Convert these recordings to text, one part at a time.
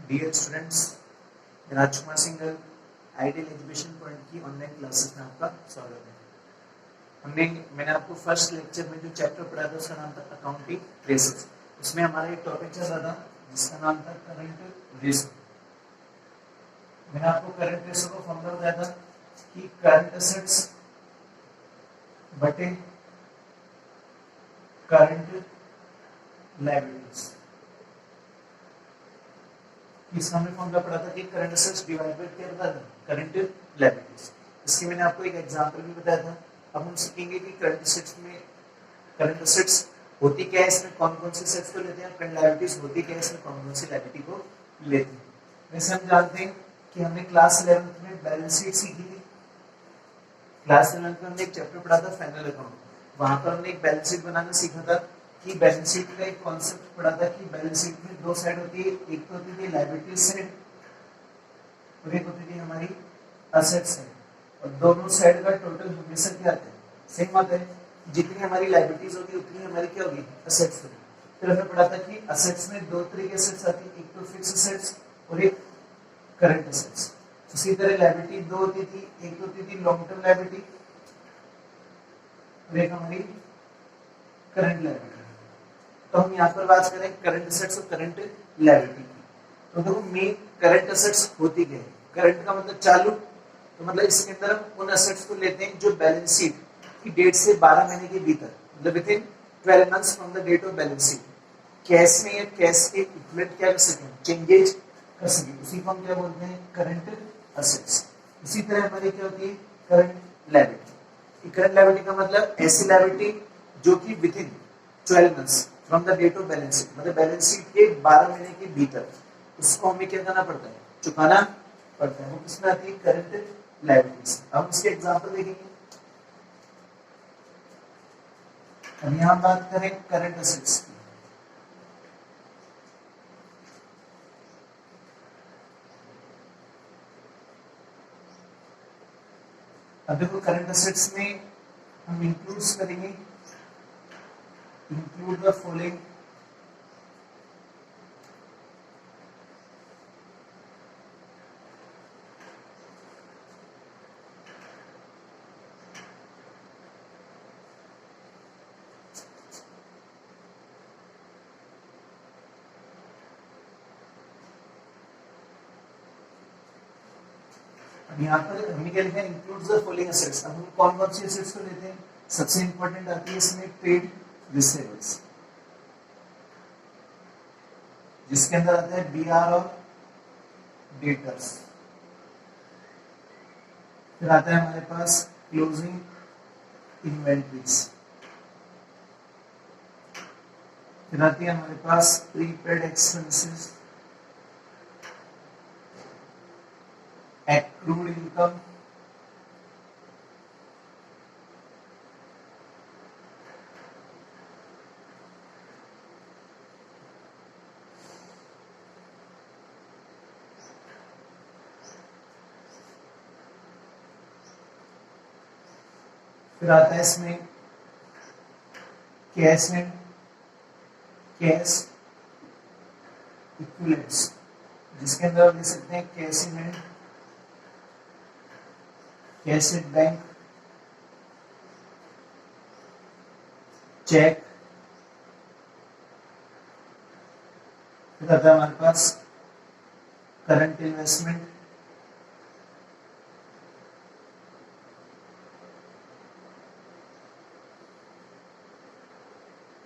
Dear students, राजकुमार Singhal ideal education point की online classes में आपका स्वागत है। मैंने आपको फर्स्ट लेक्चर में जो चैप्टर पढ़ा था उसका नाम था अकाउंटिंग रेशोस। उसमें हमारा एक टॉपिक चल रहा था जिसका नाम था करंट रेशो। मैंने आपको करंट रेशो का फॉर्मूला बताया था कि करंट एसेट्स बटे करंट लायबिलिटीज। इसका हमने फॉर्मूला पढ़ा था कि करंट एसेट्स डिवाइड बाय क्या होता है, करंट लायबिलिटीज। इसकी मैंने आपको एक एग्जांपल भी बताया था। अब हम सीखेंगे कि करंट एसेट्स होती क्या है, इसमें कौन कौन सी एसेट्स को लेते हैं, करंट लायबिलिटीज होती क्या है, इसमें कौन कौन सी लायबिलिटी को लेते हैं। वैसे हम जानते हैं कि हमने क्लास 11th में बैलेंस शीट सीखी थी। क्लास 11th में हमने एक चैप्टर पढ़ा था फाइनल अकाउंट। वहां पर हमने एक बैलेंस शीट बनाना सीखा था कि बैलेंस शीट का एक कॉन्सेप्ट पढ़ा था कि बैलेंस शीट में दो साइड होती है, एक तो होती थी लायबिलिटी साइड और एक होती थी हमारी असेट साइड। और दोनों साइड का टोटल हमेशा क्या आता है, सेम आता है। जितनी हमारी लायबिलिटीज होगी उतनी हमारी क्या होगी, असेट्स होगी। फिर हमने पढ़ा था कि असेट्स में दो तरह के असेट्स आती है, एक तो फिक्स असेट्स और एक करंट असेट्स। उसी तरह लायबिलिटी दो होती थी, एक होती थी लॉन्ग टर्म लायबिलिटी और एक हमारी करंट लायबिलिटी। तो हम यहाँ पर बात करें करंट एसेट्स और करंट लायबिलिटी की। तो देखो मेन करंट एसेट्स होती क्या है। करंट का मतलब चालू, तो मतलब इसके अंदर हम उन एसेट्स को लेते हैं जो बैलेंस शीट की डेट से 12 महीने के भीतर, मतलब within 12 months from the date of balance sheet cash में या कैश के इक्विवेलेंट क्या कर सकें, चेंजेज कर सकें, उसी को हम क्या बोलते हैं, करंट एसेट्स। इसी तरह हमारी क्या होती है, करंट लायबिलिटी। करंट लायबिलिटी का मतलब ऐसी लायबिलिटी जो कि within 12 months from the date of balance sheet, मतलब बैलेंस शीट के 12 महीने के भीतर उसको हमें क्या करना पड़ता है, चुकाना पड़ता है। वो किसमें आती है, करंट लायबिलिटीज। हम इसके एग्जांपल देखेंगे। अब यहां बात करें करंट एसेट्स की। अब देखो करंट एसेट्स में हम इंक्लूड करेंगे, इंक्लूड द फॉलोइंग यहाँ पर हमने क्या लिखा है, इंक्लूड्स द फॉलोइंग एसेट्स। अब हम कौन कौन सी एसेट्स को लेते हैं, सबसे इंपॉर्टेंट आती है इसमें पेड रिसीवेबल्स, जिसके अंदर आता है बीआर और डेटर्स। फिर आता है हमारे पास क्लोजिंग इन्वेंटरीज। फिर आती है हमारे पास प्रीपेड एक्सपेंसेस, accrued income, फिर आता है इसमें कैश एंड कैश इक्विवेलेंट्स, जिसके अंदर आप लिख सकते हैं cash in hand, cash at bank, cheque. फिर आता है हमारे पास करंट इन्वेस्टमेंट,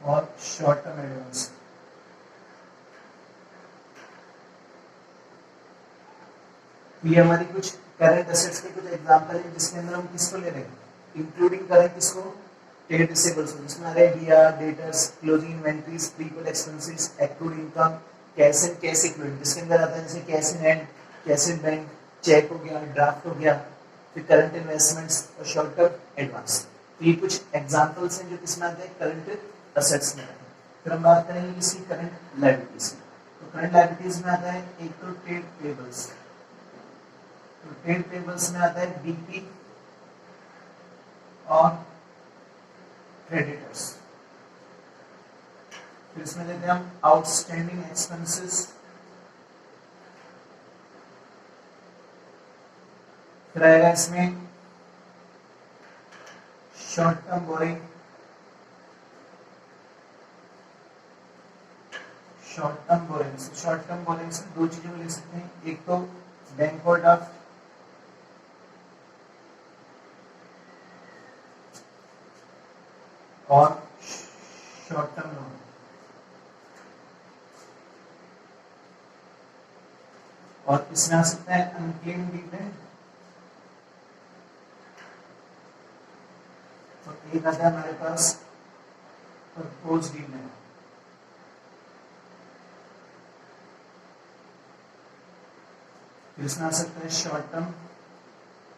और शॉर्ट टर्म एडवांस। ये हमारी कुछ करंट एसेट्स के कुछ एग्जांपल है जिसके अंदर हम किसको ले रहे हैं, इंक्लूडिंग करंट किसको, ट्रेड रिसीवेबल्स, जिसमें आ रहे हैं BR, debtors, closing inventories, prepaid expenses, accrued income, cash and cash equivalent, जिसके अंदर आता है जैसे cash in hand, cash in bank, cheque हो गया, ड्राफ्ट हो गया, फिर करंट इन्वेस्टमेंट्स और शॉर्ट टर्म एडवांस। तो ये कुछ एग्जांपल्स हैं जो किसमें आते हैं, करंट एसेट्स में आते हैं। फिर हम बात करेंगे किसकी, करंट लायबिलिटीज की। तो करंट लायबिलिटीज में आता है एक तो ट्रेड पेबल्स। तो ट्रेड पेबल्स में आता है बीपी और क्रेडिटर्स। फिर इसमें लेते हैं हम आउटस्टैंडिंग एक्सपेंसेस, फिर आएगा इसमें short term borrowing, short term borrowing से दो चीजों में लिख सकते हैं, एक तो बैंक ओवरड्राफ्ट और शॉर्ट टर्म लोन। और इसमें आ सकता है अनक्लेम्ड डिविडेंड और एक आता है हमारे पास प्रपोज डिविडेंड। फिर इसमें आ सकता है short term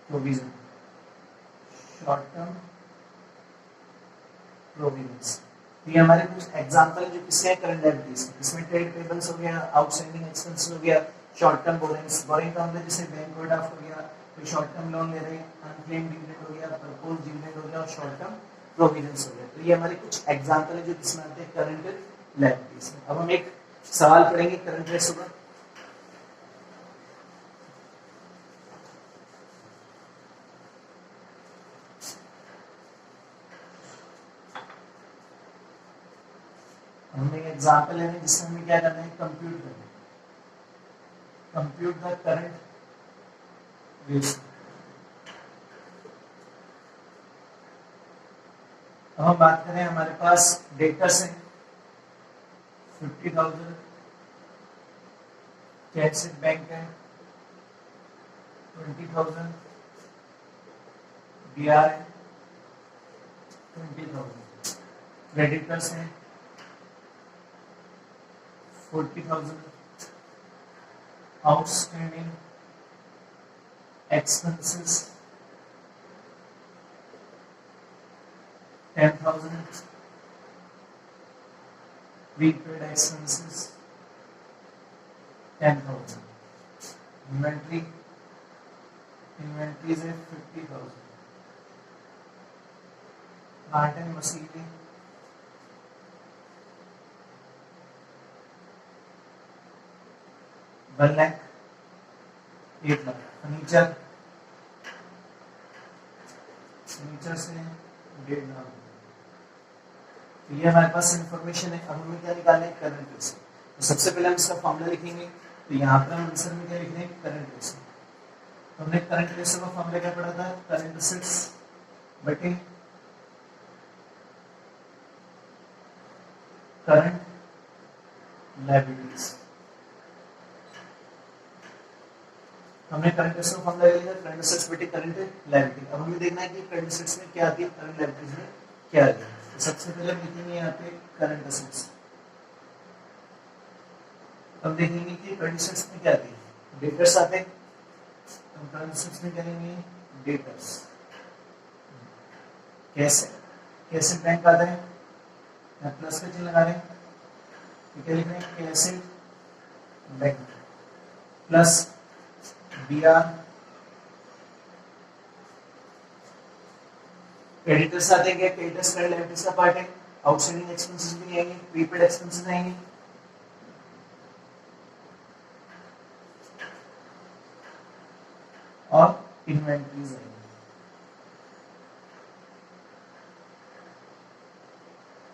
provision, short term provisions. ये हमारे कुछ एग्जांपल है जो किसके करंट लायबिलिटीज, इसमें ट्रेड पेबल्स हो गया, आउटस्टैंडिंग एक्सपेंसेस हो गया, शॉर्ट टर्म बोरिंग्स, बोरिंग का मतलब जैसे बैंक ओवरड्राफ्ट हो गया, फिर शॉर्ट टर्म लोन ले रहे हैं, अनक्लेम्ड डिविडेंड हो गया, प्रपोज डिविडेंड हो गया और शॉर्ट टर्म प्रोविजंस हो गया। तो ये हमारे कुछ एग्जांपल है जो किसमें आते हैं करंट लायबिलिटीज। अब हम एक सवाल पढ़ेंगे करंट रेशो का। हमने एक एग्जांपल लेना है जिसमें हमें क्या करना है, कंप्यूट करना है, कंप्यूट द करंट रेशो। अब हम बात करें, हमारे पास डेटर्स हैं 50,000, कैश इन बैंक है 20,000, बीआर है 20,000, क्रेडिटर्स हैं 40,000, outstanding expenses 10,000, prepaid expenses 10,000, inventories है 50,000, plant and machinery 1 lakh 8 lakh, furniture से 1.5 लाख। तो ये हमारे पास इंफॉर्मेशन है। अब हमें क्या निकालना है, करंट रेशो। तो सबसे पहले हम इसका फॉर्मूला लिखेंगे, तो यहाँ पर हम आंसर में क्या लिख रहे हैं, करंट रेशो। तो हमने करंट रेशो का फॉर्मूला क्या पढ़ा था, करंट असेट्स बटे करंट लायबिलिटीज। हमने करंट रेशो का फॉर्मूला लिया, करंट असेट्स बटे करंट लायबिलिटी। अब हमें देखना है कि करंट असेट्स में क्या आती है, करंट लायबिलिटीज में क्या आती है। तो सबसे पहले हम लिखेंगे यहाँ पे करंट असेट्स। अब देखेंगे कि करंट असेट्स में क्या आती है, डेटर्स आते हैं। हम करंट असेट्स में करेंगे डेटर्स, कैश इन बैंक आता है, यहाँ प्लस का चिन्ह लगा रहे हैं, क्या लिख रहे हैं, cash in bank plus BR. Creditors आते हैं, क्रेडिटर्स करंट लायबिलिटीज का पार्ट है, आउटस्टैंडिंग एक्सपेंसेस भी नहीं आएंगे, प्रीपेड एक्सपेंसेस आएंगे, और इन्वेंटरीज आएंगे।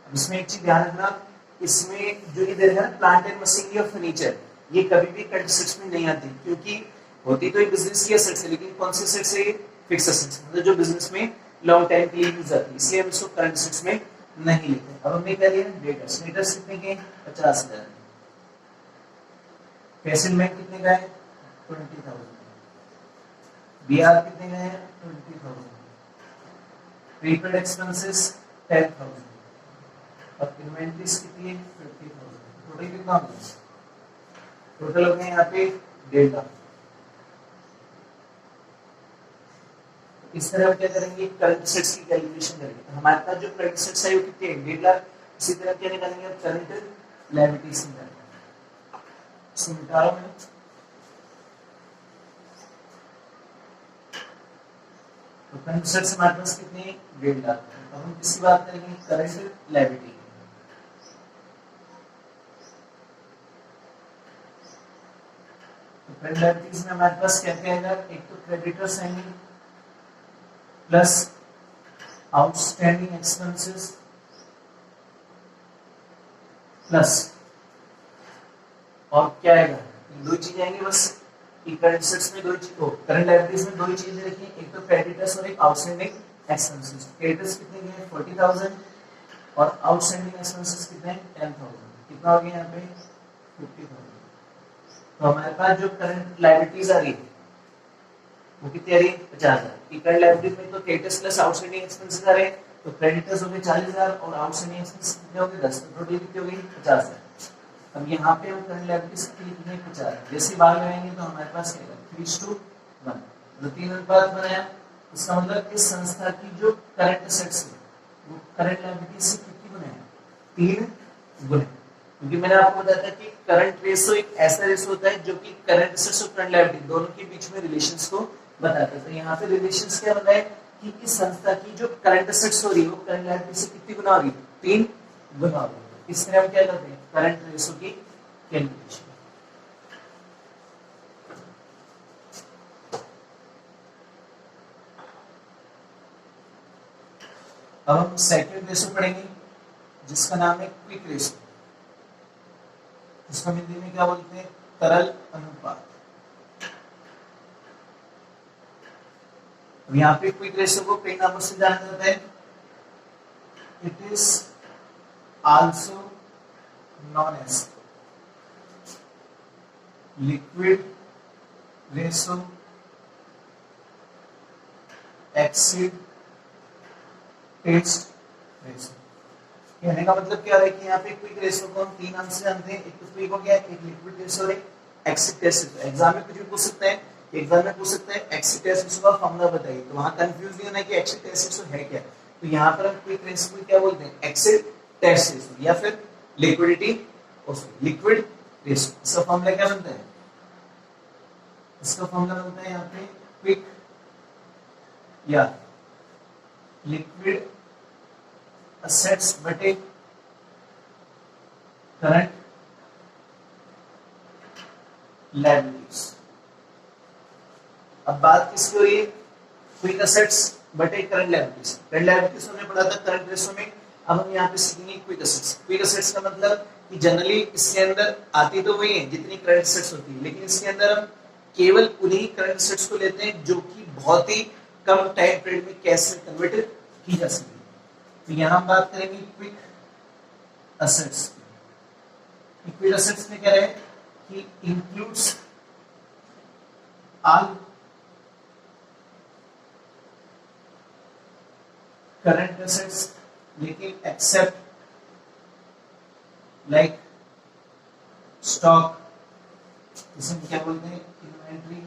अब इसमें एक चीज ध्यान रखना, इसमें जो ये दे रहा है प्लांट एंड मशीनरी और फर्नीचर, ये कभी भी करंट असेट्स में नहीं आती, क्योंकि होती तो ये बिजनेस की असेट्स है, लेकिन कौन सी असेट्स है, फिक्स असेट्स, मतलब जो बिजनेस में लॉन्ग टाइम के लिए यूज आती है, इसलिए हम इसको करंट असेट्स में नहीं लिखते। अब हमने क्या लिया, डेटर्स। डेटर्स कितने के, 50,000। कैश इन बैंक कितने का है, 20,000। बीआर कितने का है, 20,000। प्रीपेड एक्सपेंसेस 10,000 और इन्वेंटरीज कितनी है, 50,000। टोटल कितना हो गया, टोटल हो गया यहाँ पे 1.5 लाख। इस तरह हम क्या करेंगे, करंट असेट्स की कैलकुलेशन करेंगे। हमारे पास जो करंट असेट्स है वो कितने हैं, 1.5 लाख। इसी तरह क्या निकालेंगे, करंट लायबिलिटीज निकालेंगे। इसको मिटा रहा हूं मैं। तो करंट असेट्स हमारे पास कितने हैं, 1.5 लाख। अब हम किसकी बात करेंगे, करंट लायबिलिटी। तो करंट लायबिलिटीज में हमारे पास क्या क्या आएगा, एक तो creditor sending plus outstanding expenses plus और क्या आएगा, दो चीजें आएंगी बस। करंट एसेट्स में दो चीज, करंट लायबिलिटीज में दो ही चीजें रखी, एक तो क्रेडिटर्स और एक आउटस्टैंडिंग एक्सपेंसेस। क्रेडिटर्स कितने हैं 40,000 और आउटस्टैंडिंग एक्सपेंसेस कितने हैं 10,000। कितना हो गया यहाँ पे 50,000। तो हमारे पास जो करंट लायबिलिटीज आ रही है वो कितनी आ रही है 50,000। करंट लायबिलिटीज में तो क्रेडिटर्स प्लस आउटस्टैंडिंग एक्सपेंसेस आ रहे हैं, तो क्रेडिटर्स हो गए 40,000 और आउटस्टैंडिंग एक्सपेंसेस कितने हो गए 10, तो टोटल कितनी हो गई 50,000। अब यहाँ पे हम करंट लायबिलिटीज के लिए कितने 50, जैसे बाहर लगाएंगे तो हमारे पास क्या है 3:1, तो 3 अनुपात बनाया। इसका मतलब इस संस्था की जो करंट एसेट्स है वो करंट लायबिलिटीज से कितनी गुना है 3 गुना। क्योंकि मैंने आपको बताया था कि करंट रेशो एक ऐसा रेशो होता है जो कि करंट एसेट्स और करंट लायबिलिटी दोनों के बीच में रिलेशंस को बताता है। तो यहाँ पे रिलेशंस क्या बताए कि इस संस्था की जो करंट एसेट्स हो रही है वो करंट लायबिलिटी से कितनी गुना हो रही है 3 गुना हो रही है। इसमें हम क्या करते हैं करंट रेशो की कैलकुलेशन। अब हम सेकंड रेशो पढ़ेंगे जिसका नाम है क्विक रेशो, जिसको हिंदी में क्या बोलते हैं तरल अनुपात। अब यहाँ पे क्विक रेशो को कई नामों से जाना जाता है। It is also known as liquid ratio, acid test ratio. कहने का मतलब क्या है कि यहाँ पे क्विक रेशो को हम 3 नाम से जानते हैं, एक तो क्विक हो गया, एक लिक्विड रेशो और एक एक्सिड टेस्ट रेशो। एग्जाम में कुछ भी पूछ सकते हैं, एग्जाम में पूछ सकते हैं एक्सिड टेस्ट रेशो का फॉर्मूला बताइए, तो वहां कंफ्यूज नहीं होना कि एक्सिड टेस्ट रेशो है क्या। तो यहाँ पर हम क्विक रेशो को क्या बोलते हैं एक्सिड टेस्ट रेशो या फिर लिक्विडिटी लिक्विड रेशो। इसका फॉर्मूला क्या बनता है, इसका फॉर्मूला बनता है यहाँ पे क्विक या लिक्विड assets बटे करंट लायबिलिटीज। अब बात किसकी हो रही है क्विक एसेट्स बटे करंट लायबिलिटीज। करंट लायबिलिटीज हमने पढ़ा था करंट रेशो में, अब हम यहाँ पे सीखेंगे क्विक एसेट्स। क्विक एसेट्स का मतलब कि जनरली इसके अंदर आती तो वही है जितनी करंट एसेट्स होती है, लेकिन इसके अंदर हम केवल उन्हीं करंट एसेट्स को लेते हैं जो कि बहुत ही कम टाइम पीरियड में कैश में कन्वर्ट की जा सकती है। तो यहां हम बात करेंगे क्विक एसेट्स। क्विक एसेट्स में क्या है कि इंक्लूड्स ऑल करंट एसेट्स लेकिन एक्सेप्ट लाइक स्टॉक, जिसे क्या बोलते हैं inventory,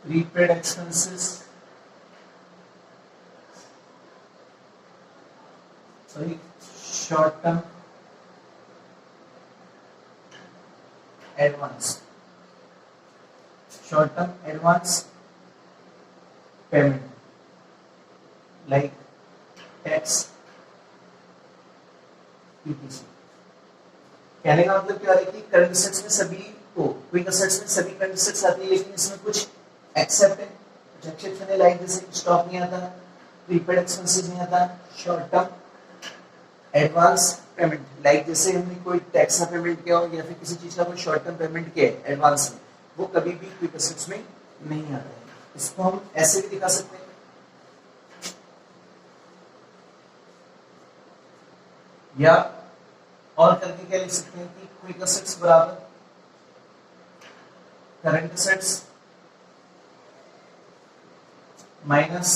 prepaid expenses, short term advance, short term advance payment like tax PTC. कहने का मतलब क्या है कि करंट एसेट्स में सभी को क्विक एसेट्स में सभी करंट एसेट्स आती है, लेकिन इसमें कुछ एक्सेप्ट है, कुछ एक्सेप्शन है, लाइक जैसे स्टॉक नहीं आता, प्रीपेड एक्सपेंसेस नहीं आता, short term advance payment like जैसे हमने कोई टैक्स का पेमेंट किया हो या फिर किसी चीज का कोई शॉर्ट टर्म पेमेंट किया है एडवांस में, वो कभी भी क्विक एसेट्स में नहीं आता है। इसको हम ऐसे भी दिखा सकते हैं या और करके क्या लिख सकते हैं कि क्विक एसेट्स बराबर current assets minus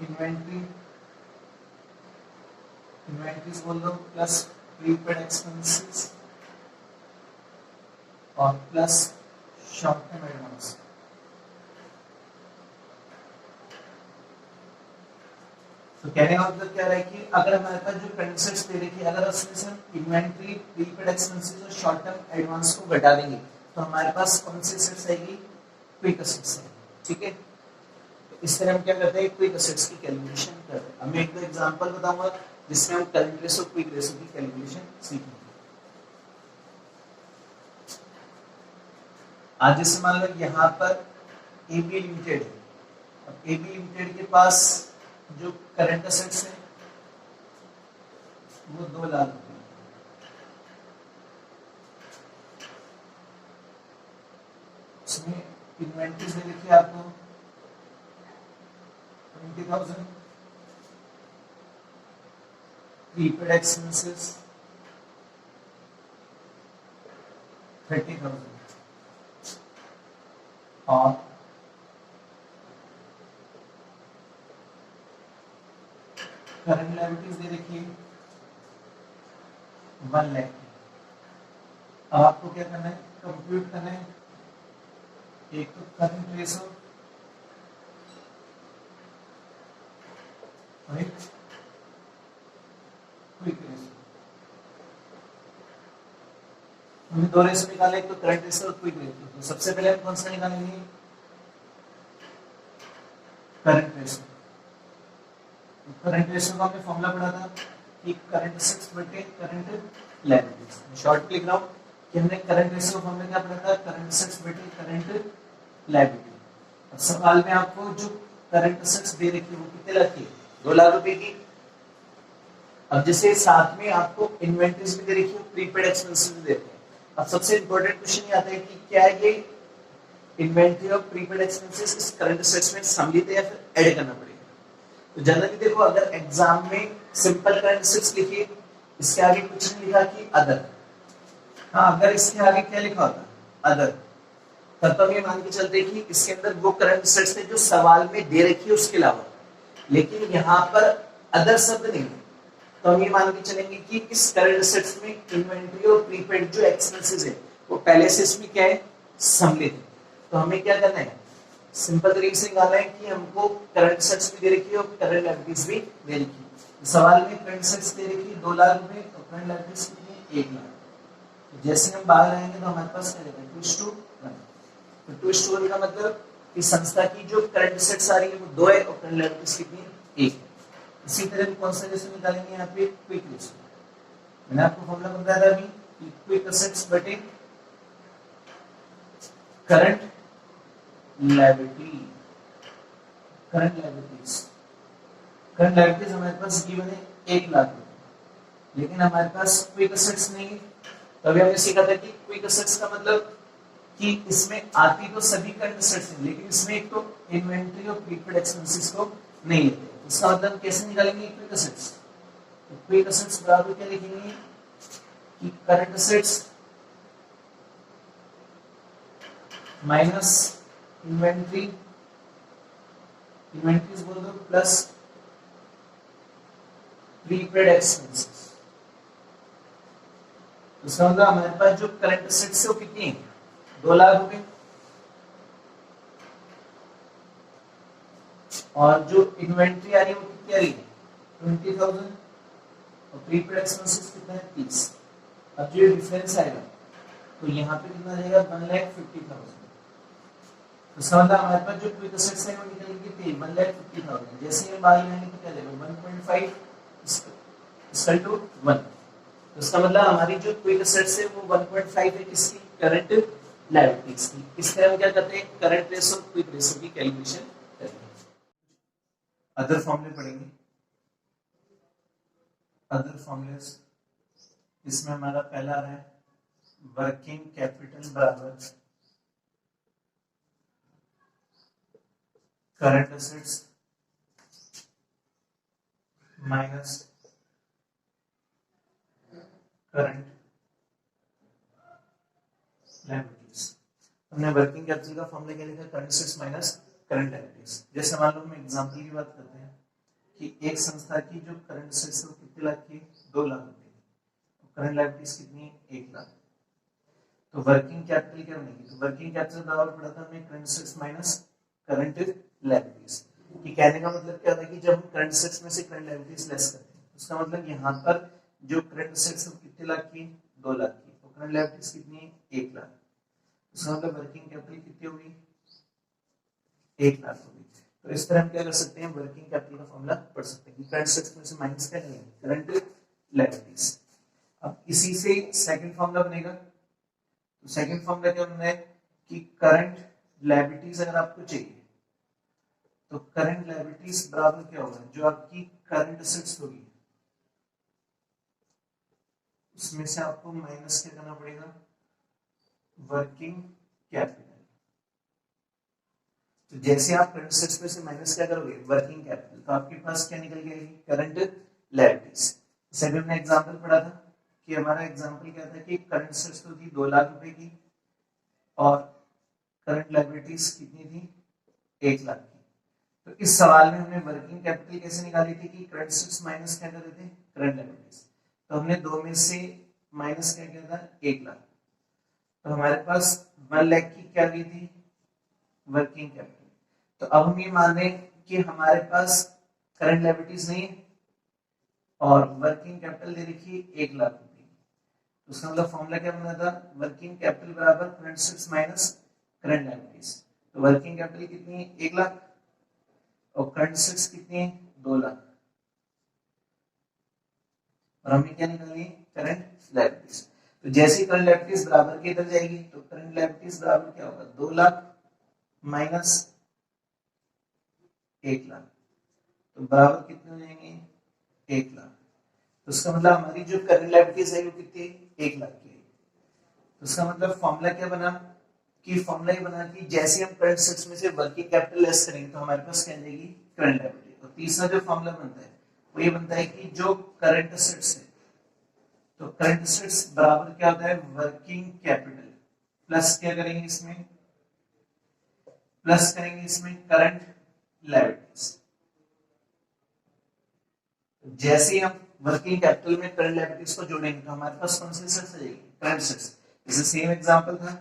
inventory, inventories बोल दो प्लस प्रीपेड एक्सपेंसेस और प्लस शॉर्ट टर्म एडवांस। तो कहने का मतलब क्या है कि अगर हमारे पास जो करंट एसेट्स दे रखी है, अगर उसमें से इन्वेंट्री, प्रीपेड एक्सपेंसेस और शॉर्ट टर्म एडवांस को घटा देंगे तो हमारे पास कौन सी एसेट्स आएगी क्विक एसेट्स आएगी। ठीक है, तो इस तरह हम क्या करते हैं क्विक एसेट्स की कैलकुलेशन करते हैं। अब मैं एक दो एग्जांपल बताऊंगा जिसमें हम करंट रेशो क्विक रेशो की कैलकुलेशन सीखेंगे। आज जैसे मान लो यहाँ पर एबी लिमिटेड है, अब एबी लिमिटेड के पास जो करंट असेट्स है वो 2 लाख रुपए, इसमें इन्वेंट्रीज दे रखी है आपको 20,000, प्रीपेड एक्सपेंसेस 30,000 और करंट लायबिलिटीज दे रखी है 1 लाख। अब आपको क्या करना है, कंप्यूट करना है एक तो करंट रेशो और एक क्विक रेशो। हमने 2 रेशो निकाले, एक तो करंट रेशो और क्विक रेशो। तो सबसे पहले हम कौन सा निकालेंगे, करंट रेशो। करंट रेशो का हमने फॉर्मूला पढ़ा था कि करंट असेट्स बटे करंट लायबिलिटीज। शॉर्ट लिख रहा हूं कि हमने करंट रेशो का फॉर्मूला क्या पढ़ा था, करंट असेट्स बटे करंट लायबिलिटी। अब सवाल में आपको जो करंट असेट्स दे रखी है वो कितने लाख की, 2 लाख रुपए की। अब जैसे साथ में आपको इन्वेंटरीज भी दे रखी है, प्रीपेड एक्सपेंसेस भी दे रखे हैं। अब सबसे इंपॉर्टेंट क्वेश्चन ये आता है कि क्या ये इन्वेंटरी और प्रीपेड एक्सपेंसेस इस करंट असेट्स में सम्मिलित है या फिर ऐड करना पड़ेगा। तो जनरली देखो, अगर एग्जाम में सिंपल करंट असेट्स लिखिए, इसके आगे कुछ नहीं लिखा कि अदर, हाँ अगर इसके आगे क्या लिखा होता अदर, तब तो हम ये मान के चलते कि इसके अंदर वो करंट असेट्स है जो सवाल में दे रखी है उसके अलावा। लेकिन यहाँ पर अदर शब्द नहीं है, तो हम ये मान के चलेंगे कि इस करंट असेट्स में इन्वेंटरी और प्रीपेड जो एक्सपेंसेस है वो पहले से इसमें क्या है, सम्मिलित है। तो हमें क्या करना है, सिंपल तरीके से निकालना है कि हमको करंट असेट्स भी दे रखी है और करंट लायबिलिटीज भी दे रखी है। सवाल में करंट असेट्स दे रखी है 2 लाख रुपए और करंट लायबिलिटीज कितनी, 1 लाख। तो जैसे हम बाहर आएंगे तो हमारे पास क्या रहेगा, 2:1। तो 2:1 का मतलब कि संस्था की जो करंट असेट्स आ रही है वो 2 है और करंट लायबिलिटीज कितनी है, 1 है। इसी तरह कौन सा रेशो निकालेंगे, यहाँ पे क्विक रेशो। मैंने आपको फॉर्मूला बताया था अभी कि क्विक असेट्स बटे current liability, current liabilities. Current liabilities हमारे पास गिवन है 1 लाख रुपए, लेकिन हमारे पास क्विक असेट्स नहीं है। तो अभी हमने सीखा था कि क्विक असेट्स का मतलब कि इसमें आती तो सभी करंट असेट्स हैं, लेकिन इसमें एक तो इन्वेंटरी और प्रीपेड एक्सपेंसेस को नहीं लेते। इसका मतलब कैसे निकालेंगे क्विक असेट्स, तो क्विक असेट्स बराबर क्या लिखेंगे कि current assets minus inventory, inventories बोल दो, प्लस प्रीपेड एक्सपेंसेस। इसका मतलब हमारे पास जो करंट असेट्स है वो कितनी है, 2 लाख रुपए, और जो इन्वेंट्री आ रही है वो कितनी आ रही है, 20,000, और प्रीपेड एक्सपेंसेस कितना है, 30। अब जो डिफरेंस आएगा तो यहाँ पे कितना जाएगा, 1,50,000। तो इसका मतलब हमारे पास जो क्विक असेट्स है वो निकलेंगे 1,50,000। जैसे हम बाहर आएंगे तो क्या जाएगा, 1.5 इक्वल टू 1। तो इसका मतलब हमारी जो क्विक असेट्स है वो 1.5 है किसकी, करंट लायबिलिटीज की। इस तरह हम क्या करते हैं, करंट रेशो और क्विक रेशो की कैलकुलेशन करेंगे। अदर फॉर्मूले पढ़ेंगे, अदर फॉर्मूलेस। इसमें हमारा पहला है वर्किंग कैपिटल बराबर current assets minus current liabilities. हमने वर्किंग कैपिटल का फॉर्मूला क्या लिखा, current assets minus current liabilities. जैसे मान लो हम एग्जांपल की बात करते हैं कि एक संस्था की जो करंट असेट्स है वो कितने लाख की, 2 लाख रुपए, करंट लायबिलिटीज कितनी है, 1 लाख। तो वर्किंग कैपिटल क्या बनेगी, तो वर्किंग कैपिटल बराबर पड़ा था हमें current assets minus current liabilities. कि कहने का मतलब क्या होता है कि जब हम करंट असेट्स में से करंट लायबिलिटीज लेस करते हैं, उसका मतलब यहाँ पर जो करंट असेट्स है कितने लाख की, 2 लाख की, तो करंट लायबिलिटीज कितनी है, 1 लाख। उसका मतलब वर्किंग कैपिटल कितनी होगी, 1 लाख होगी। तो इस तरह हम क्या कर सकते हैं, वर्किंग कैपिटल का फॉर्मूला पढ़ सकते हैं कि करंट असेट्स में से माइनस क्या करेंगे, करंट लायबिलिटीज। अब इसी से सेकंड फॉर्मूला बनेगा। तो सेकंड फॉर्मूला क्या बनना है कि करंट लायबिलिटीज अगर आपको चाहिए तो करंट लायबिलिटीज बराबर क्या होगा, जो आपकी करंट असेट्स होगी उसमें से आपको माइनस क्या करना पड़ेगा, वर्किंग कैपिटल। तो जैसे आप करंट असेट्स में से माइनस क्या करोगे, वर्किंग कैपिटल, तो आपके पास क्या निकल गया, करंट लायबिलिटीज। जैसे हमने एग्जांपल पढ़ा था कि हमारा एग्जांपल क्या था कि करंट असेट्स तो थी 2 लाख रुपए की और करंट लायबिलिटीज कितनी थी, 1 लाख की। तो इस सवाल में हमने वर्किंग कैपिटल कैसे निकाली थी कि करंट असेट्स माइनस क्या कर रहे थे, करंट लायबिलिटीज। तो हमने 2 में से माइनस क्या किया था, 1 लाख। तो हमारे पास 1 लाख की क्या गई थी, वर्किंग कैपिटल। तो अब हम ये मान रहे हैं कि हमारे पास करंट लायबिलिटीज नहीं है और वर्किंग कैपिटल दे रखी है 1 लाख रुपए। तो उसका मतलब फॉर्मूला क्या बना था, वर्किंग कैपिटल बराबर current assets minus current liabilities. तो वर्किंग कैपिटल कितनी है, 1 लाख और करंट असेट्स कितनी है, 2 लाख। और हमने क्या निकाली, करंट लायबिलिटीज। तो जैसे करंट लायबिलिटीज बराबर के इधर जाएगी तो करंट लायबिलिटीज बराबर क्या होगा, 2 लाख माइनस 1 लाख। तो बराबर कितने हो जाएंगे, 1 लाख। तो उसका मतलब हमारी जो करंट लायबिलिटीज है वो कितनी, 1 लाख की है। तो उसका मतलब फॉर्मूला क्या बना कि फॉर्मूला ये बना कि जैसे हम करंट असेट्स में से वर्किंग कैपिटल लेस करेंगे तो हमारे पास क्या जाएगी, करंट लायबिलिटी। और तीसरा जो फॉर्मूला बनता है वो ये बनता है कि जो करंट असेट्स है तो करंट असेट्स बराबर क्या होता है, वर्किंग कैपिटल प्लस क्या करेंगे इसमें, प्लस करेंगे इसमें करंट लायबिलिटीज। जैसे ही हम वर्किंग कैपिटल में करंट लायबिलिटीज को जोड़ेंगे तो हमारे पास कौन सी असेट्स आ जाएगी, करंट असेट्स। जैसे सेम एग्जांपल था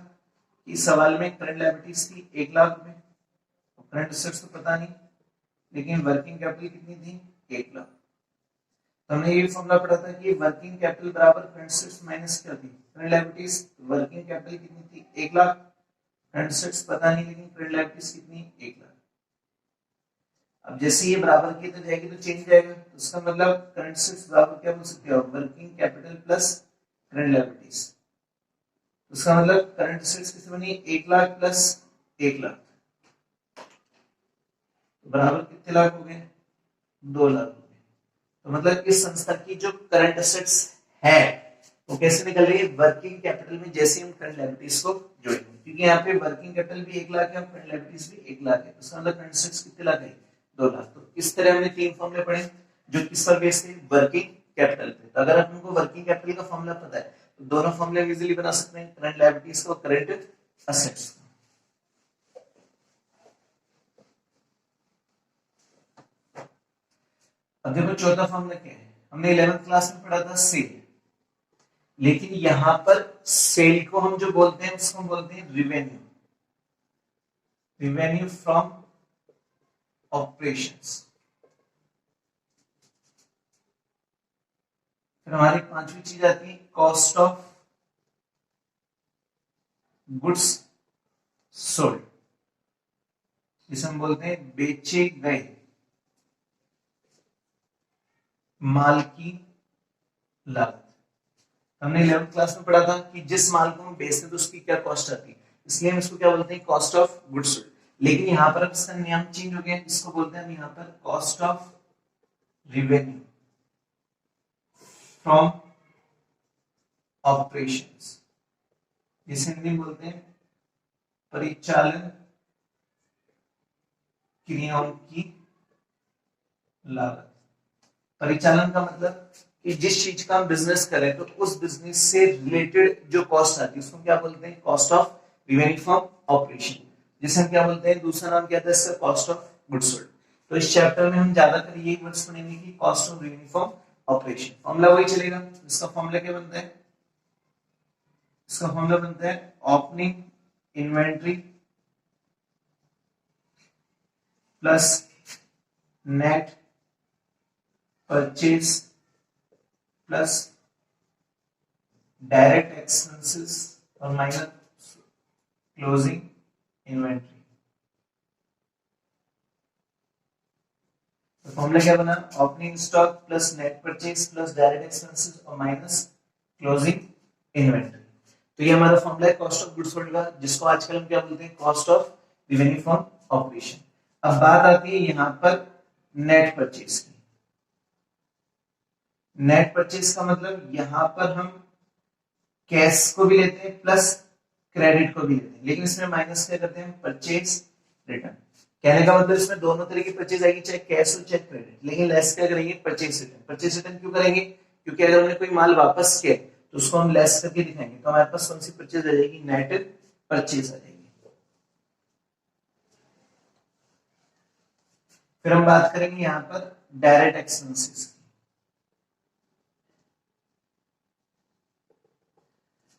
कि सवाल में करंट लायबिलिटीज थी 1 लाख रुपए, करंट असेट्स तो पता नहीं, लेकिन वर्किंग कैपिटल कितनी थी, 1 लाख। तो हमने ये फॉर्मूला पढ़ा था कि वर्किंग कैपिटल बराबर करंट असेट्स माइनस क्या थी, करंट लायबिलिटीज। वर्किंग कैपिटल कितनी थी, 1 लाख, करंट असेट्स पता नहीं लेकिन करंट लायबिलिटीज कितनी, 1 लाख। अब जैसे ये बराबर की तो जाएगी तो चेंज जाएगा, तो उसका मतलब करंट असेट्स बराबर क्या बोल सकते हो, working capital plus current liabilities. उसका मतलब करंट असेट्स कितनी बनी, 1 लाख प्लस 1 लाख, तो बराबर कितने लाख हो गए, 2 लाख हो गए। तो मतलब इस संस्था की जो करंट असेट्स है वो कैसे निकल रही है, वर्किंग कैपिटल में जैसे हम करंट लायबिलिटीज को जोड़ेंगे, क्योंकि यहाँ पे वर्किंग कैपिटल भी 1 लाख है और करंट लायबिलिटीज भी 1 लाख है, तो उसका मतलब करंट असेट्स कितने लाख है, 2 लाख। तो इस तरह हमने 3 फॉर्मूले पढ़े जो किस पर बेस्ड थे, वर्किंग कैपिटल पे। तो अगर हमको वर्किंग कैपिटल का फॉर्मूला पता है तो दोनों फॉर्मूले इजीली बना सकते हैं, करंट लायबिलिटीज का और करंट असेट्स का। अब देखो चौथा फॉर्मूला क्या है, हमने 11th क्लास में पढ़ा था सेल, लेकिन यहां पर सेल को हम जो बोलते हैं उसको हम बोलते हैं रिवेन्यू, रिवेन्यू फ्रॉम ऑपरेशंस। फिर हमारी 5वीं चीज आती है कॉस्ट ऑफ गुड्स सोल्ड, जिसे हम बोलते हैं बेचे गए माल की लागत। हमने 11th क्लास में पढ़ा था कि जिस माल को हम बेचते हैं तो उसकी क्या कॉस्ट आती है, इसलिए हम इसको क्या बोलते हैं, कॉस्ट ऑफ गुड्स सोल्ड। लेकिन यहां पर अब इसका नियम चेंज हो गया, इसको बोलते हैं हम यहां पर cost of revenue from operations, जिसे हिंदी में बोलते हैं परिचालन क्रियाओं की लागत। परिचालन का मतलब कि जिस चीज का हम बिजनेस करें तो उस बिजनेस से रिलेटेड जो कॉस्ट आती है उसको क्या बोलते हैं, cost of revenue from operation, जिसे हम क्या बोलते हैं, दूसरा नाम क्या था इसका, कॉस्ट ऑफ गुड्स सोल्ड। तो इस चैप्टर में हम ज्यादातर यही वर्ड्स पढ़ेंगे कि cost of revenue from operation. Formula वही चलेगा, इसका फॉर्मूला क्या बनता है, इसका फॉर्मूला बनता है opening inventory plus net purchase plus direct expenses और माइनस क्लोजिंग इन्वेंट्री। तो फॉर्मूला क्या बना, opening stock plus net purchase plus direct expenses और माइनस क्लोजिंग इन्वेंट्री। तो ये हमारा फॉर्मूला है कॉस्ट ऑफ गुड्स सोल्ड का, जिसको आजकल हम क्या बोलते हैं, cost of revenue from operation. अब बात आती है यहाँ पर नेट परचेज की। नेट परचेज का मतलब यहाँ पर हम कैश को भी लेते हैं प्लस क्रेडिट को भी लेते हैं, लेकिन इसमें माइनस क्या करते हैं, परचेज रिटर्न। कहने का मतलब इसमें दोनों तरह की परचेज आएगी, चाहे कैश हो चाहे क्रेडिट, लेकिन लेस क्या करेंगे, परचेज रिटर्न। परचेज रिटर्न क्यों करेंगे, क्योंकि अगर हमने कोई माल वापस किया तो उसको हम लेस करके दिखाएंगे, तो हमारे पास कौन सी परचेज आ जाएगी, नेट परचेज आ जाएगी। फिर हम बात करेंगे यहाँ पर डायरेक्ट एक्सपेंसेस की।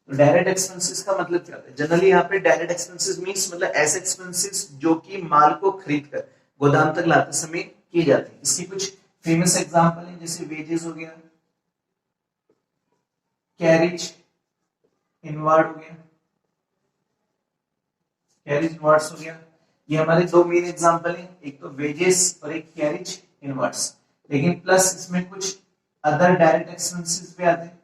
तो डायरेक्ट एक्सपेंसेस का मतलब क्या होता है, जनरली यहाँ पे डायरेक्ट एक्सपेंसेस मींस मतलब ऐसे एक्सपेंसेस जो कि माल को खरीद कर गोदाम तक लाते समय किए जाते हैं। इसकी कुछ फेमस एग्जांपल है, जैसे वेजेस हो गया, कैरिज इनवार्ड हो गया, कैरिज इनवार्ड्स हो गया। ये हमारे दो मेन एग्जांपल हैं, एक तो वेजेस और एक कैरिज इनवार्ड्स। लेकिन प्लस इसमें कुछ अदर डायरेक्ट एक्सपेंसेस भी आते हैं,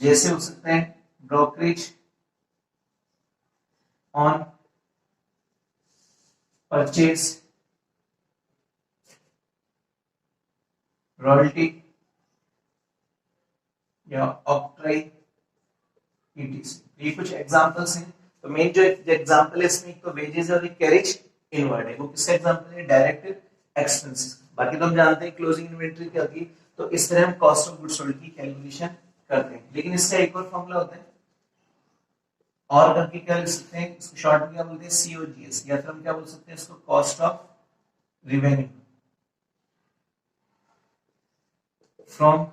जैसे हो सकते हैं ब्रोकरेज ऑन परचेज, रॉयल्टी या ऑक्ट्राई ईटीसी। ये कुछ एग्जांपल्स हैं। तो मेन जो एग्जांपल है इसमें एक तो वेजेस और एक कैरिज इनवर्ड है, वो किसका एग्जांपल है, डायरेक्ट एक्सपेंसेस। बाकी तो हम जानते हैं क्लोजिंग इन्वेंटरी क्या होती है। तो इस तरह हम कॉस्ट ऑफ गुड्स सोल्ड की कैलकुलेशन करते हैं। लेकिन इसका एक और फॉर्मूला होता है, और करके क्या लिख सकते हैं, इसको शॉर्ट में क्या बोलते हैं, सीओजीएस, या फिर हम क्या बोल सकते हैं इसको, cost of revenue from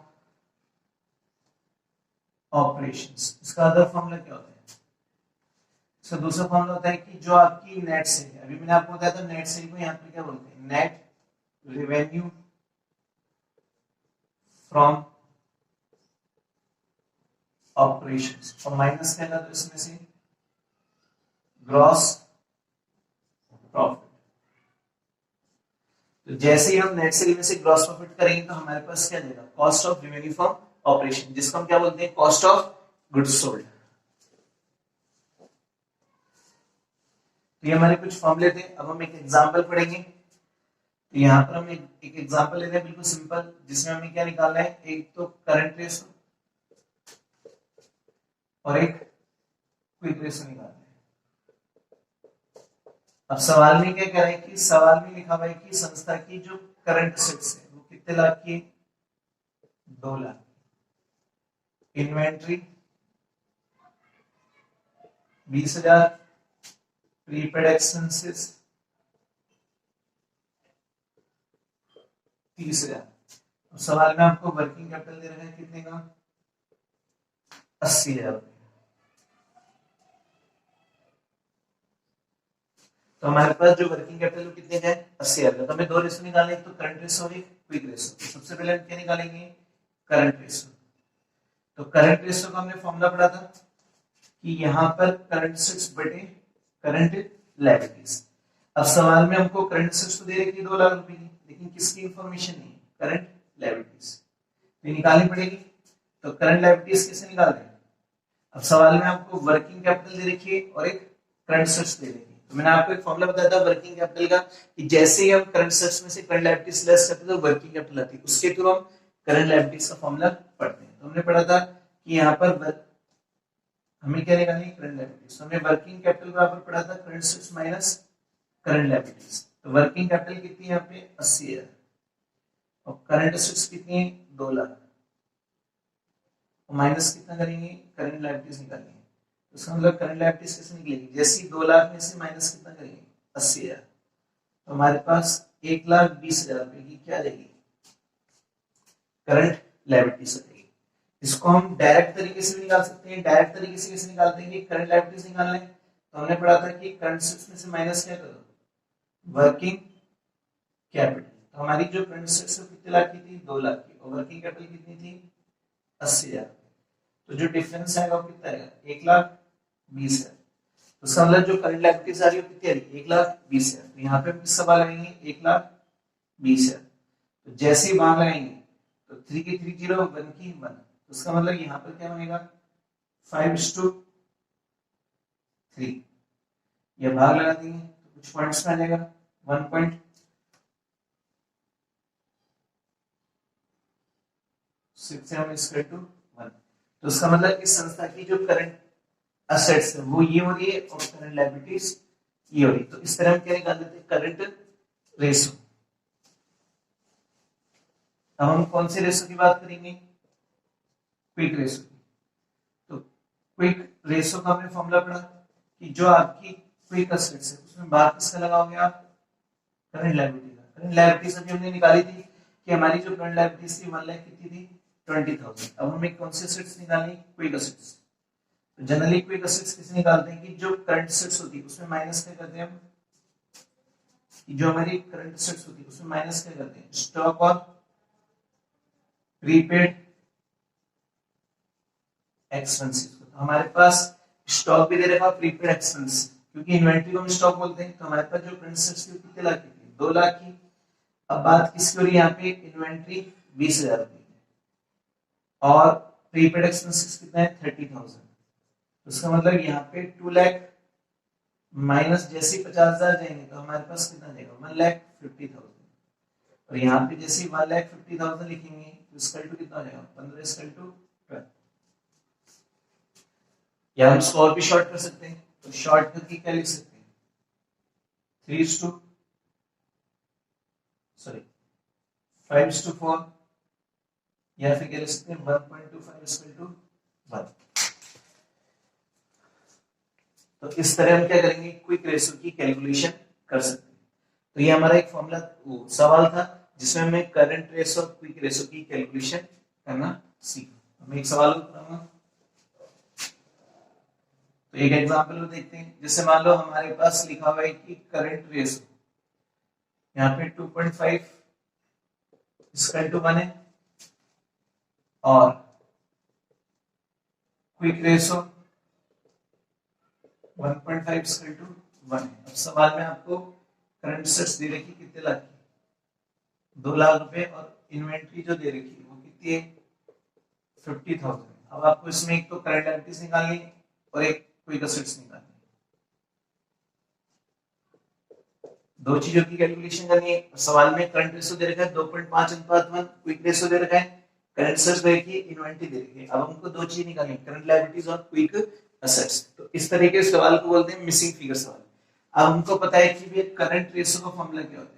operations. इसका अदर फॉर्मूला क्या होता है, इसका दूसरा फॉर्मूला होता है कि जो आपकी नेट सेल है, अभी मैंने आपको बताया था नेट सेल को यहाँ पे क्या बोलते हैं, नेट रेवेन्यू फ्रॉम ऑपरेशंस, और माइनस क्या था तो इसमें से ग्रॉस प्रॉफिट। तो जैसे ही हम नेट सेल में से ग्रॉस प्रॉफिट करेंगे तो हमारे पास क्या देगा, cost of revenue from operation, जिसको हम क्या बोलते हैं, कॉस्ट ऑफ गुड्स सोल्ड। तो ये हमारे कुछ फॉर्मूले थे। अब हम एक एग्जांपल पढ़ेंगे। तो यहाँ पर हम एक एग्जांपल लेते हैं बिल्कुल सिंपल, जिसमें हमें क्या निकालना है, एक तो करंट रेशो और एक क्विक रेशो निकालना है। अब सवाल में क्या कह रहा है कि सवाल में लिखा हुआ है कि संस्था की जो करंट एसेट्स है वो कितने लाख की, 2 लाख। Inventory 20,000, prepaid expenses 30,000। अब सवाल में आपको वर्किंग कैपिटल दे रहे हैं कितने का, 80,000 रुपए। तो हमारे पास जो वर्किंग कैपिटल वो कितने का है, 80,000 का। तो हमें 2 रेशो निकालने, एक तो करंट रेशो और एक क्विक रेशो। तो सबसे पहले हम क्या निकालेंगे, करंट रेशो। तो करंट रेशो का हमने फॉर्मूला पढ़ा था कि यहाँ पर करंट एसेट्स बटे करंट लायबिलिटीज। अब सवाल में हमको करंट एसेट्स तो दे रखी है 2 लाख रुपए की, लेकिन किसकी इंफॉर्मेशन नहीं है, करंट लायबिलिटीज तो निकालनी पड़ेगी। तो करंट लायबिलिटीज कैसे निकाल दें, अब सवाल में आपको वर्किंग कैपिटल दे रखी है और एक करंट एसेट्स दे रखी है। तो मैंने आपको एक फॉर्मूला बताया था वर्किंग कैपिटल का कि जैसे ही हम करंट एसेट्स में से करंट लायबिलिटीज लेस करते हैं तो वर्किंग कैपिटल आती है, उसके थ्रू हम करंट लायबिलिटीज का फॉर्मूला पढ़ते हैं। तो हमने पढ़ा था कि यहाँ पर हमें क्या निकालनी है, करंट लायबिलिटीज। तो हमने वर्किंग कैपिटल बराबर पढ़ा था current assets minus current liabilities. तो वर्किंग कैपिटल कितनी है यहाँ पे, 80,000, और करंट एसेट्स कितनी है, 2 लाख, और माइनस कितना करेंगे, करंट लायबिलिटीज निकालेंगे। तो इसका मतलब करंट लायबिलिटीज कैसे निकलेगी, जैसे ही 2 लाख में से माइनस कितना करेंगे, 80,000, तो हमारे पास 1,20,000 रुपए की क्या देगी, करंट लायबिलिटीज आ जाएगी। इसको हम डायरेक्ट तरीके से भी निकाल सकते हैं। डायरेक्ट तरीके से कैसे निकालते हैं, करंट लायबिलिटीज निकालना है तो हमने पढ़ा था कि करंट एसेट्स में से माइनस क्या करो, वर्किंग कैपिटल। तो हमारी जो करंट एसेट्स कितने लाख की थी, 2 लाख की, और वर्किंग कैपिटल कितनी थी, 80,000। तो जो डिफरेंस आएगा वो कितना आएगा, 1,20,000। तो उसका मतलब जो करंट लायबिलिटीज आ रही है कितनी आ रही है, 1,20,000। तो यहाँ पे हम किस सवाल लगाएंगे, 1,20,000। तो जैसे ही वहां लगाएंगे तो 3 की 3 0, 1 की 1, तो उसका मतलब यहाँ पर क्या बनेगा, 5:3, ये भाग लगा देंगे तो कुछ पॉइंट्स में आ जाएगा 1.67 इक्वल टू 1। तो उसका मतलब इस संस्था की जो करंट असेट्स है वो ये हो रही है और करंट लायबिलिटीज ये हो रही है। तो इस तरह हम क्या निकाल देते हैं, करंट रेशो। अब हम कौन से रेशो की बात करेंगे, क्विक रेशो की। तो क्विक रेशो का हमने फॉर्मूला पढ़ा कि जो आपकी क्विक असेट्स है उसमें बात किसका लगाओगे आप, करंट लायबिलिटी का। करंट लायबिलिटीज अभी हमने निकाली थी कि हमारी जो करंट लायबिलिटीज थी 1 लाख कितनी थी, 20,000। अब हमें कौन सी असेट्स निकालनी, क्विक असेट्स। तो जनरली क्विक असेट्स किसे निकालते हैं कि जो करंट असेट्स होती है उसमें माइनस क्या करते हैं हम, जो हमारी करंट असेट्स होती है उसमें माइनस क्या करते हैं, स्टॉक और प्रीपेड एक्सपेंसेस। तो हमारे पास स्टॉक भी दे रखा है, प्रीपेड एक्सपेंस, क्योंकि इन्वेंटरी को हम स्टॉक बोलते हैं। तो हमारे पास जो करंट असेट्स थी कितने लाख की थी, 2 लाख की। अब बात किसकी हो रही है यहाँ पे, इन्वेंटरी 20,000 रुपए और प्रीपेड एक्सपेंसेस कितना है 30,000। उसका मतलब यहाँ पे 2 लाख माइनस जैसे 50,000 जाएंगे तो हमारे पास कितना जाएगा 1,50,000। और यहाँ पे जैसे 1,50,000 लिखेंगे तो इसका टू कितना हो जाएगा 15 इसका टू 12। या हम इसको और भी शॉर्ट कर सकते हैं, तो शॉर्ट करके क्या लिख सकते हैं 5:4 या फिर क्या लिख सकते हैं 1.25 इक्वल टू 1। तो इस तरह हम क्या करेंगे, क्विक रेशो की कैलकुलेशन कर सकते हैं। तो ये हमारा एक फॉर्मूला सवाल था जिसमें हमें करंट रेशो और क्विक रेशो की कैलकुलेशन करना सीखा। मैं एक सवाल बताऊंगा, तो एक एग्जांपल में देखते हैं। जैसे मान लो हमारे पास लिखा हुआ है कि करंट रेशो यहाँ पे 2.5 इक्वल टू 1 है और क्विक रेशो 1.5 इक्वल टू 1 है। अब सवाल में आपको करंट असेट्स दे रखी कितने लाख की, 2 लाख रुपए, और इन्वेंट्री जो दे रखी है वो कितनी है 50,000। अब आपको इसमें एक तो करंट लायबिलिटीज निकालनी है और एक क्विक असेट्स निकालनी है, दो चीजों की कैलकुलेशन करनी है। सवाल में करंट रेशो दे रखा है 2.5:1, क्विक रेशो दे रखा है, करंट असेट्स दे रखी है, इन्वेंटरी दे रखी है। अब हमको दो चीज निकालनी है, करंट लायबिलिटीज और क्विक असेट्स। तो इस तरह के सवाल को बोलते हैं मिसिंग फिगर सवाल। अब हमको पता है कि ये करंट रेशो का फॉर्मूला क्या होता है,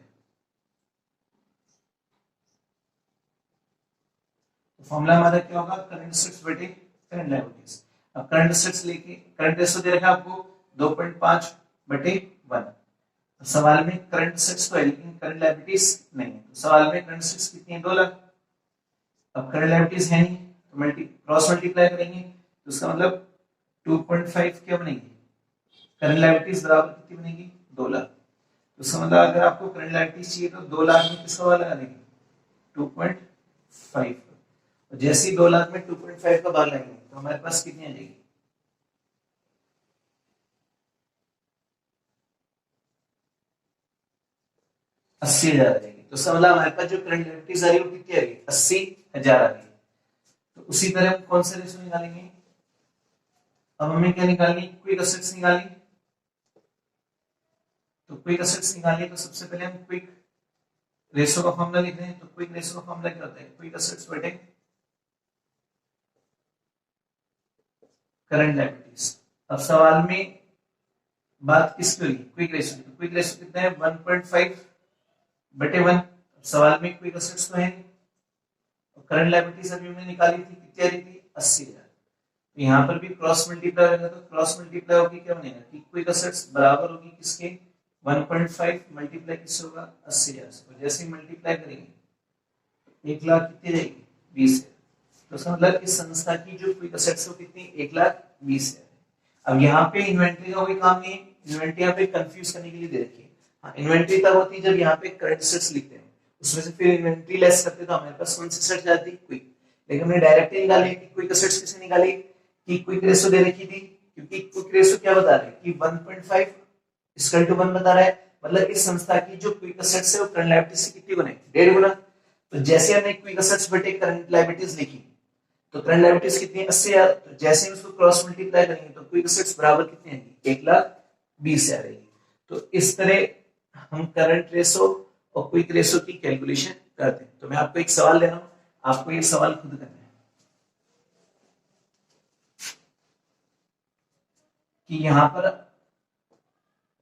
तो फॉर्मूला हमारा क्या होगा, करंट असेट्स बटे करंट लायबिलिटीज। अब करंट असेट्स लेके करंट रेशो दे रखा है आपको 2.5/1। सवाल में करंट असेट्स तो है लेकिन करंट लायबिलिटीज नहीं है। तो सवाल में करंट असेट्स कितनी है 2 लाख। अब करंट लायबिलिटीज है नहीं तो क्रॉस मल्टीप्लाई करेंगे तो उसका मतलब 2.5 क्या बनेगी, करंट लायबिलिटीज बराबर कितनी बनेगी 2 लाख। तो उसका मतलब अगर आपको करंट लायबिलिटीज चाहिए तो 2 लाख में किसका भाग लगा देंगे 2.5। और जैसे ही 2 लाख में 2.5 का भाग लगाएंगे तो हमारे पास कितनी आ जाएगी 80,000 आ जाएगी। तो इसका मतलब हमारे पास जो करंट लायबिलिटीज आ रही है वो कितनी आ रही है 80,000 आ रही है। तो उसी तरह हम कौन सा रेशो निकालेंगे, अब हमें क्या निकालनी, क्विक असेट्स निकालनी। तो क्विक असेट्स निकालनी तो सबसे पहले हम क्विक रेशो का फॉर्मूला लिख रहे हैं। तो क्विक रेशो का फॉर्मूला क्या होता है, क्विक असेट्स बटे करंट लायबिलिटीज। अब सवाल में बात किसकी हुई, क्विक रेशो की। तो क्विक रेशो कितना है 1.5/1। सवाल में क्विक असेट्स तो है नहीं, करंट लायबिलिटीज अभी हमने निकाली थी, कितनी आ रही थी 80,000। तो यहाँ पर भी क्रॉस मल्टीप्लाई होगा तो क्रॉस मल्टीप्लाई होगी क्या बनेगा कि क्विक असेट्स बराबर होगी किसके 1.5 मल्टीप्लाई किससे होगा 80,000 से। तो जैसे ही मल्टीप्लाई करेंगे 1 लाख कितनी रहेगी 20,000। तो इसका मतलब इस संस्था की जो क्विक असेट्स है कितनी 1,20,000। अब यहाँ पे इन्वेंटरी का कोई काम नहीं है, इन्वेंटरी यहाँ पे कंफ्यूज करने के लिए दे रखी है। हाँ, इन्वेंटरी तब होती है जब यहाँ पे करंट असेट्स लिखते हैं, उसमें से फिर इन्वेंटरी लेस करते तो हमारे पास कौन सी असेट्स जाती है क्विक। लेकिन हमने डायरेक्टली निकाली कि क्विक असेट्स किसे निकाली कि क्विक रेशो दे रखी थी, क्योंकि क्विक रेशो क्या बता रहा है कि 1.5 इक्वल टू 1 बता रहा है। मतलब इस संस्था की जो क्विक असेट्स है वो करंट लायबिलिटीज से कितनी गुना है 1.5 गुना। तो जैसे हमने क्विक असेट्स बटे करंट लायबिलिटीज लिखी तो करंट लायबिलिटीज कितनी है 80,000। तो जैसे ही उसको क्रॉस मल्टीप्लाई करेंगे तो क्विक असेट्स बराबर कितनी आएगी 1,20,000 आएगी। तो इस तरह हम करंट रेशो और क्विक रेशो की कैलकुलेशन करते हैं। तो मैं आपको एक सवाल दे रहा हूं, आपको ये सवाल खुद करना है कि यहां पर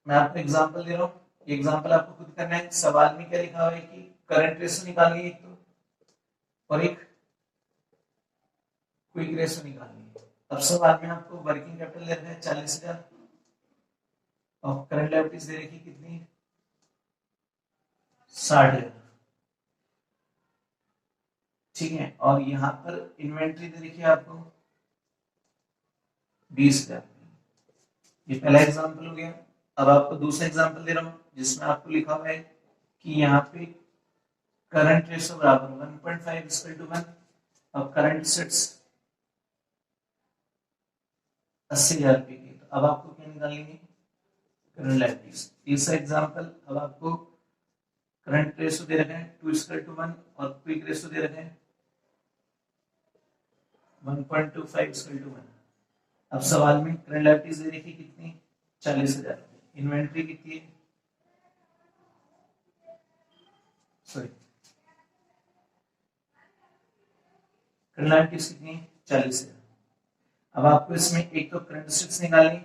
मैं आपको एग्जांपल दे रहा हूं, एग्जांपल आपको खुद करना है। सवाल में क्या लिखा हुआ है कि करंट रेशो निकालनी है एक तो, और एक क्विक रेशो निकालनी है। अब सवाल में आपको वर्किंग कैपिटल दे रखा है 40,000 और करंट लायबिलिटीज दे रखी कितनी 60,000, ठीक है। और यहाँ पर इन्वेंट्री दे रखी है आपको 20,000। ये पहला एग्जांपल हो गया। अब आपको दूसरा एग्जांपल दे रहा हूं जिसमें आपको लिखा हुआ है कि यहाँ पे करंट रेशो बराबर 1.5:1 और करंट एसेट्स 80,000 रुपए की। तो अब आपको क्या निकालनी है करंट लायबिलिटीज। तीसरा एग्जांपल, अब आपको करंट रेशो दे रखे हैं 2:1 और क्विक रेशो दे रखे हैं 1.25:1। अब सवाल में करंट लायबिलिटीज दे रखी कितनी 40,000। इन्वेंट्री कितनी है, सॉरी करंट लायबिलिटीज कितनी है 40,000। अब आपको इसमें एक तो करंट एसेट्स निकालनी,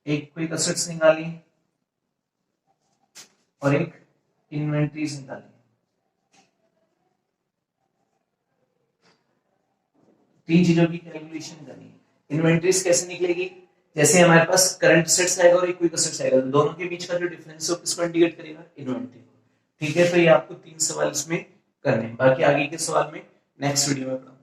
एक क्विक एसेट्स निकालनी और एक इन्वेंट्रीज निकालनी। तीन चीजों की कैलकुलेशन करनी है। इन्वेंट्रीज कैसे निकलेगी, जैसे हमारे पास करंट एसेट्स आएगा और क्विक एसेट्स आएगा, तो दोनों के बीच का जो डिफरेंस है किसको इंडिकेट करेगा इन्वेंट्री को, ठीक है। तो ये आपको 3 सवाल इसमें करने हैं, बाकी आगे के सवाल में नेक्स्ट वीडियो में पढ़ाऊंगा।